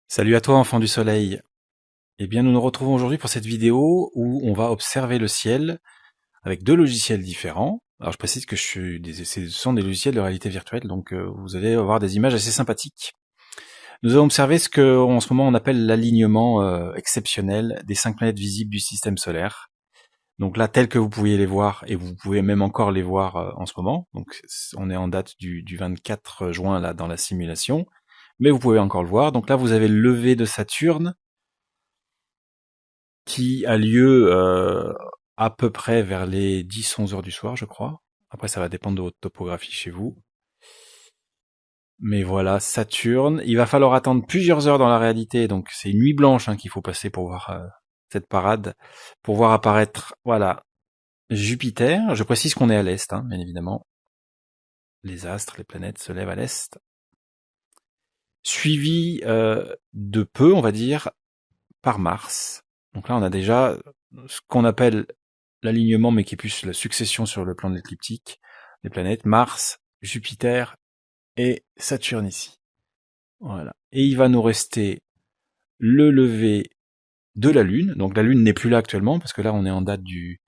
Salut à toi, enfant du soleil. Eh bien, nous nous retrouvons aujourd'hui pour cette vidéo où on va observer le ciel avec deux logiciels différents. Alors, je précise que ce sont des logiciels de réalité virtuelle, donc vous allez avoir des images assez sympathiques. Nous allons observer ce que, en ce moment, on appelle l'alignement exceptionnel des 5 planètes visibles du système solaire. Donc là, tel que vous pouviez les voir, et vous pouvez même encore les voir en ce moment. Donc, on est en date du 24 juin là dans la simulation, mais vous pouvez encore le voir. Donc là, vous avez le lever de Saturne qui a lieu à peu près vers les 10-11 heures du soir, je crois. Après, ça va dépendre de votre topographie chez vous. Mais voilà, Saturne. Il va falloir attendre plusieurs heures dans la réalité, donc c'est une nuit blanche qu'il faut passer pour voir cette parade, pour voir apparaître, voilà, Jupiter. Je précise qu'on est à l'est, bien évidemment. Les astres, les planètes se lèvent à l'est. Suivi de peu, on va dire, par Mars. Donc là, on a déjà ce qu'on appelle l'alignement, mais qui est plus la succession sur le plan de l'écliptique, les planètes Mars, Jupiter et Saturne ici. Voilà. Et il va nous rester le lever de la Lune. Donc la Lune n'est plus là actuellement, parce que là on est en date du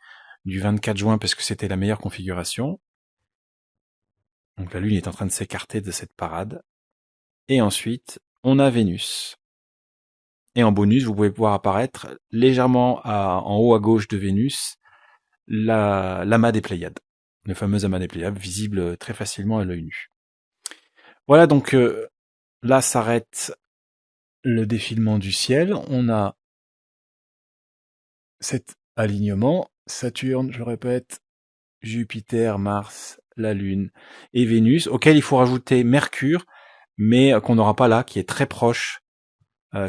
24 juin, parce que c'était la meilleure configuration. Donc la Lune est en train de s'écarter de cette parade. Et ensuite, on a Vénus. Et en bonus, vous pouvez voir apparaître légèrement en haut à gauche de Vénus, l'amas des Pléiades. Le fameux amas des Pléiades, visible très facilement à l'œil nu. Voilà, donc là s'arrête le défilement du ciel. On a cet alignement, Saturne, je répète, Jupiter, Mars, la Lune et Vénus, auquel il faut rajouter Mercure, mais qu'on n'aura pas là, qui est très proche,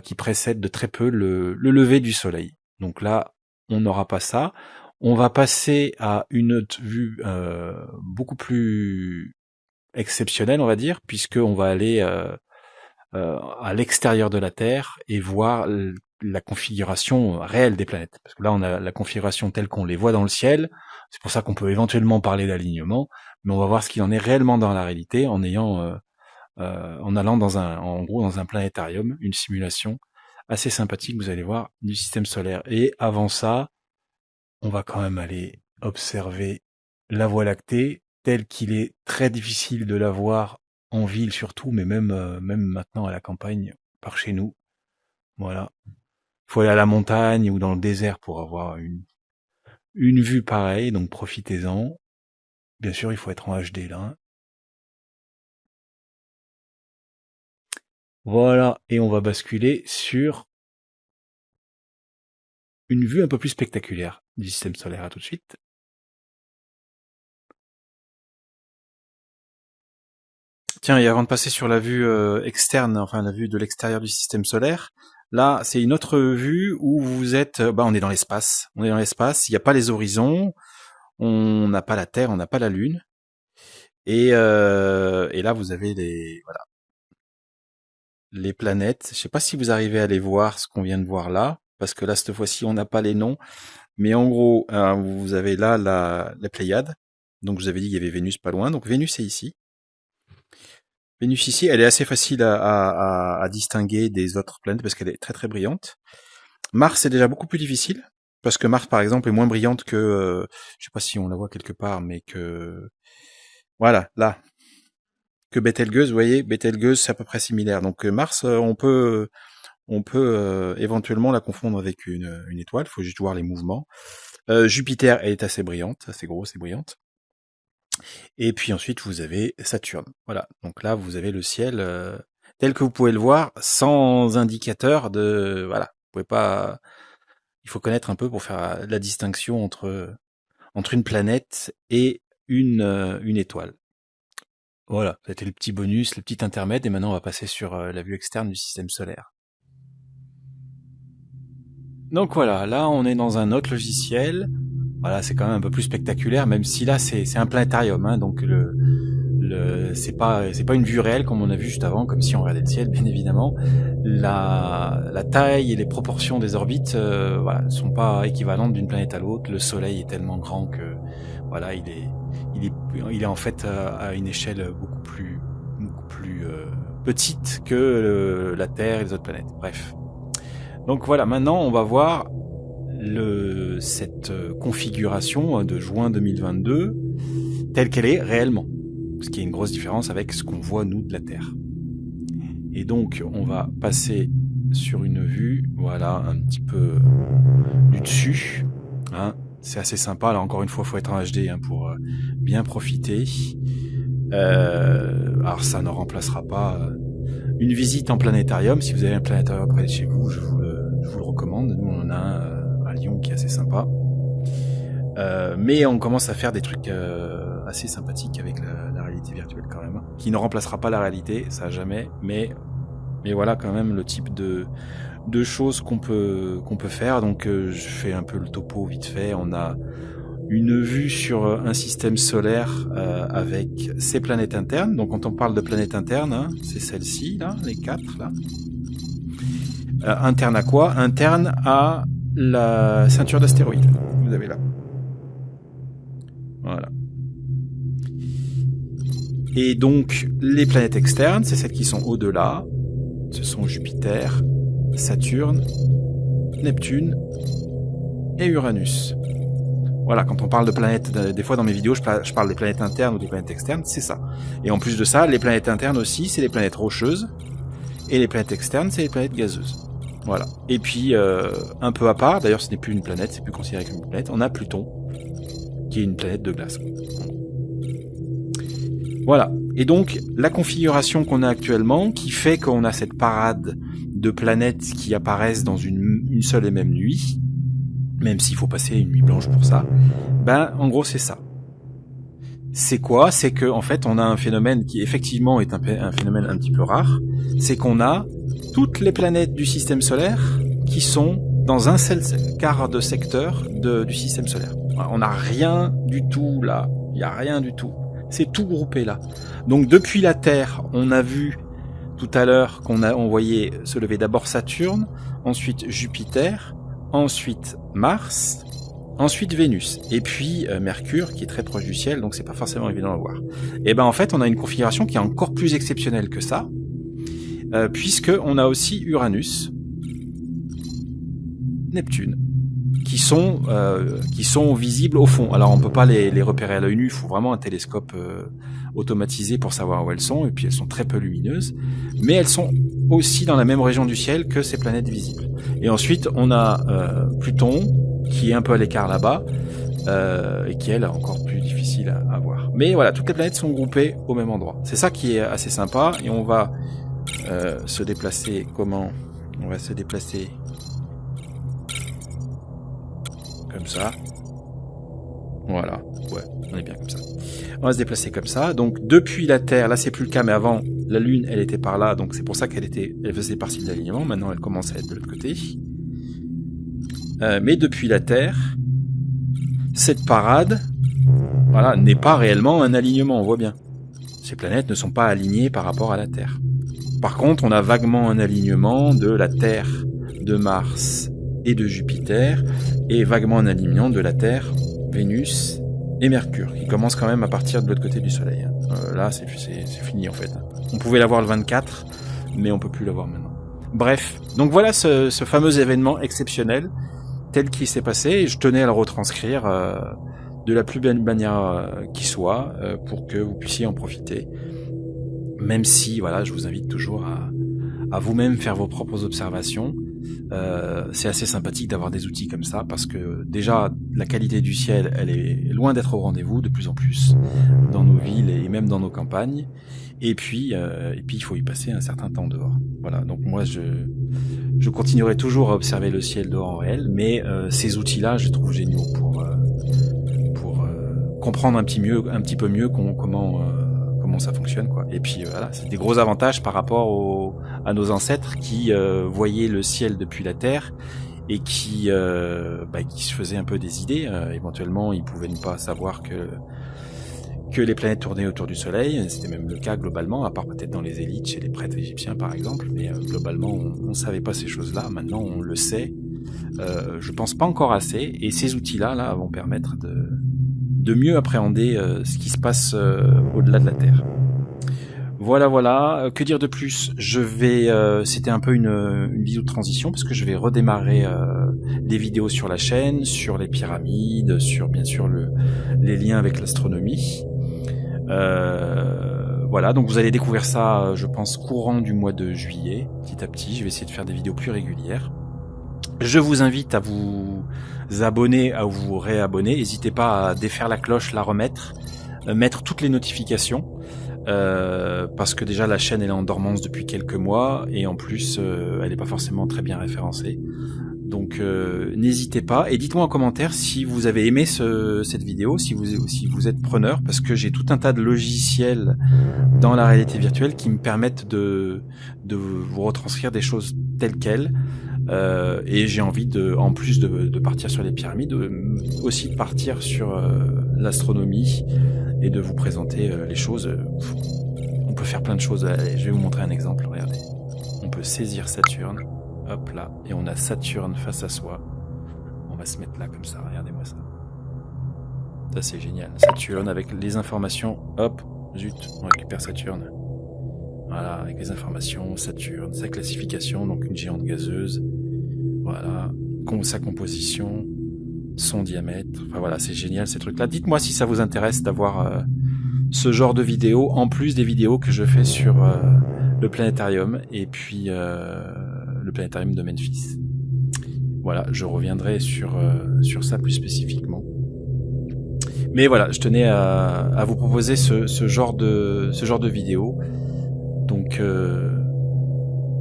qui précède de très peu le lever du soleil. Donc là, on n'aura pas ça. On va passer à une autre vue beaucoup plus exceptionnelle, on va dire, puisqu'on va aller à l'extérieur de la Terre et voir la configuration réelle des planètes. Parce que là, on a la configuration telle qu'on les voit dans le ciel. C'est pour ça qu'on peut éventuellement parler d'alignement, mais on va voir ce qu'il en est réellement dans la réalité en allant en gros, dans un planétarium, une simulation assez sympathique, vous allez voir, du système solaire. Et avant ça, on va quand même aller observer la Voie lactée, telle qu'il est très difficile de la voir en ville surtout, mais même maintenant à la campagne, par chez nous. Voilà. Il faut aller à la montagne ou dans le désert pour avoir une vue pareille, donc profitez-en. Bien sûr, il faut être en HD là. Voilà, et on va basculer sur une vue un peu plus spectaculaire du système solaire. À tout de suite. Tiens, et avant de passer sur la vue externe, enfin la vue de l'extérieur du système solaire, là, c'est une autre vue où vous êtes, on est dans l'espace. On est dans l'espace, il n'y a pas les horizons, on n'a pas la Terre, on n'a pas la Lune. Et là, vous avez les planètes. Je sais pas si vous arrivez à les voir, ce qu'on vient de voir là, parce que là, cette fois-ci, on n'a pas les noms. Mais en gros, vous avez là la Pléiade. Donc, je vous avais dit qu'il y avait Vénus pas loin. Donc, Vénus est ici. Vénus ici, elle est assez facile à distinguer des autres planètes parce qu'elle est très très brillante. Mars est déjà beaucoup plus difficile parce que Mars, par exemple, est moins brillante que, je sais pas si on la voit quelque part, mais voilà, là, que Bételgeuse. Vous voyez, Bételgeuse, c'est à peu près similaire. Donc Mars, on peut éventuellement la confondre avec une étoile. Il faut juste voir les mouvements. Jupiter, elle est assez brillante, assez grosse et brillante. Et puis ensuite, vous avez Saturne. Voilà. Donc là, vous avez le ciel tel que vous pouvez le voir, sans indicateur de... Voilà. Vous pouvez pas... Il faut connaître un peu pour faire la distinction entre une planète et une étoile. Voilà. C'était le petit bonus, le petit intermède. Et maintenant, on va passer sur la vue externe du système solaire. Donc voilà, là, on est dans un autre logiciel. Voilà, c'est quand même un peu plus spectaculaire, même si là, c'est un planétarium. Donc c'est pas une vue réelle comme on a vu juste avant, comme si on regardait le ciel, bien évidemment. La taille et les proportions des orbites, voilà, sont pas équivalentes d'une planète à l'autre. Le Soleil est tellement grand que, voilà, il est en fait à une échelle beaucoup plus petite que la Terre et les autres planètes. Bref. Donc voilà, maintenant on va voir cette configuration de juin 2022 telle qu'elle est réellement. Ce qui est une grosse différence avec ce qu'on voit nous de la Terre. Et donc on va passer sur une vue, voilà, un petit peu du dessus. Hein. C'est assez sympa. Là encore une fois, il faut être en HD pour bien profiter. Alors ça ne remplacera pas une visite en planétarium. Si vous avez un planétarium près de chez vous, je vous le recommande. Nous on en a un à Lyon qui est assez sympa. Mais on commence à faire des trucs assez sympathiques avec la réalité virtuelle quand même, qui ne remplacera pas la réalité, ça jamais, mais voilà quand même le type de choses qu'on peut faire. Donc je fais un peu le topo vite fait. On a une vue sur un système solaire avec ses planètes internes. Donc quand on parle de planètes internes, hein, c'est celle-ci là, les 4 là. Interne à quoi? Interne à la ceinture d'astéroïdes. Vous avez là. Voilà. Et donc les planètes externes, c'est celles qui sont au-delà. Ce sont Jupiter, Saturne, Neptune et Uranus. Voilà, quand on parle de planètes, des fois dans mes vidéos, je parle des planètes internes ou des planètes externes, c'est ça. Et en plus de ça, les planètes internes aussi, c'est les planètes rocheuses, et les planètes externes, c'est les planètes gazeuses. Voilà. Et puis, un peu à part, d'ailleurs ce n'est plus une planète, c'est plus considéré comme une planète, on a Pluton, qui est une planète de glace. Voilà. Et donc, la configuration qu'on a actuellement, qui fait qu'on a cette parade de planètes qui apparaissent dans une seule et même nuit, même s'il faut passer une nuit blanche pour ça, ben, en gros, c'est ça. C'est quoi? C'est que, en fait, on a un phénomène qui, effectivement, est un phénomène un petit peu rare. C'est qu'on a toutes les planètes du système solaire qui sont dans un seul quart de secteur du système solaire. On n'a rien du tout là. Il n'y a rien du tout. C'est tout groupé là. Donc, depuis la Terre, on a vu tout à l'heure on voyait se lever d'abord Saturne, ensuite Jupiter, ensuite Mars, ensuite Vénus, et puis Mercure qui est très proche du ciel, donc c'est pas forcément évident à voir. Et ben en fait on a une configuration qui est encore plus exceptionnelle que ça, puisque on a aussi Uranus, Neptune, qui sont visibles au fond. Alors on peut pas les repérer à l'œil nu, il faut vraiment un télescope automatisé pour savoir où elles sont, et puis elles sont très peu lumineuses, mais elles sont aussi dans la même région du ciel que ces planètes visibles. Et ensuite on a Pluton qui est un peu à l'écart là-bas, et qui elle est encore plus difficile à voir. Mais voilà, toutes les planètes sont groupées au même endroit. C'est ça qui est assez sympa, et on va se déplacer comment? On va se déplacer comme ça. Voilà, ouais, on est bien comme ça. On va se déplacer comme ça. Donc depuis la Terre, là c'est plus le cas, mais avant la Lune, elle était par là, donc c'est pour ça elle faisait partie de l'alignement. Maintenant, elle commence à être de l'autre côté. Mais depuis la Terre, cette parade, voilà, n'est pas réellement un alignement. On voit bien. Ces planètes ne sont pas alignées par rapport à la Terre. Par contre, on a vaguement un alignement de la Terre, de Mars et de Jupiter, et vaguement un alignement de la Terre, Vénus et Mercure, qui commence quand même à partir de l'autre côté du Soleil. Là, c'est fini en fait. On pouvait l'avoir le 24, mais on peut plus l'avoir maintenant. Bref, donc voilà ce fameux événement exceptionnel tel qu'il s'est passé, et je tenais à le retranscrire de la plus belle manière qui soit, pour que vous puissiez en profiter. Même si, voilà, je vous invite toujours à vous-même faire vos propres observations. C'est assez sympathique d'avoir des outils comme ça, parce que déjà la qualité du ciel, elle est loin d'être au rendez-vous de plus en plus dans nos villes et même dans nos campagnes. Et puis il faut y passer un certain temps dehors. Voilà. Donc moi je continuerai toujours à observer le ciel dehors en réel, mais ces outils-là, je les trouve géniaux pour comprendre un petit peu mieux comment ça fonctionne, quoi. Et puis voilà, c'est des gros avantages par rapport à nos ancêtres qui voyaient le ciel depuis la Terre et qui se faisaient un peu des idées. Éventuellement, ils pouvaient ne pas savoir que les planètes tournaient autour du Soleil. C'était même le cas globalement, à part peut-être dans les élites, chez les prêtres égyptiens par exemple. Mais globalement, on savait pas ces choses-là. Maintenant, on le sait. Je pense pas encore assez. Et ces outils-là, vont permettre de mieux appréhender ce qui se passe au-delà de la Terre. Voilà, voilà. Que dire de plus? Je vais, c'était un peu une vidéo de transition parce que je vais redémarrer des vidéos sur la chaîne, sur les pyramides, sur bien sûr les liens avec l'astronomie. Voilà, donc vous allez découvrir ça, je pense, courant du mois de juillet, petit à petit. Je vais essayer de faire des vidéos plus régulières. Je vous invite à vous abonner, à vous réabonner. N'hésitez pas à défaire la cloche, la remettre, mettre toutes les notifications. Parce que déjà la chaîne elle est en dormance depuis quelques mois et en plus elle n'est pas forcément très bien référencée. Donc n'hésitez pas et dites-moi en commentaire si vous avez aimé cette vidéo, si vous êtes preneur, parce que j'ai tout un tas de logiciels dans la réalité virtuelle qui me permettent de vous retranscrire des choses telles quelles. Et j'ai envie en plus de partir sur les pyramides, aussi de partir sur l'astronomie et de vous présenter les choses. On peut faire plein de choses. Allez, je vais vous montrer un exemple. Regardez. On peut saisir Saturne. Hop là. Et on a Saturne face à soi. On va se mettre là comme ça. Regardez-moi ça. Ça c'est génial. Saturne avec les informations. Hop. Zut. On récupère Saturne. Voilà. Avec les informations. Saturne. Sa classification. Donc une géante gazeuse. Voilà. Sa composition. Son diamètre. Enfin voilà. C'est génial ces trucs-là. Dites-moi si ça vous intéresse d'avoir ce genre de vidéos, en plus des vidéos que je fais sur le planétarium et puis le planétarium de Memphis. Voilà, je reviendrai sur ça plus spécifiquement. Mais voilà, je tenais à vous proposer ce genre de vidéo. Donc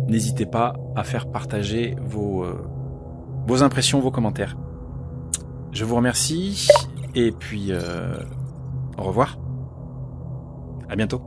n'hésitez pas à faire partager vos impressions, vos commentaires. Je vous remercie et puis au revoir. À bientôt.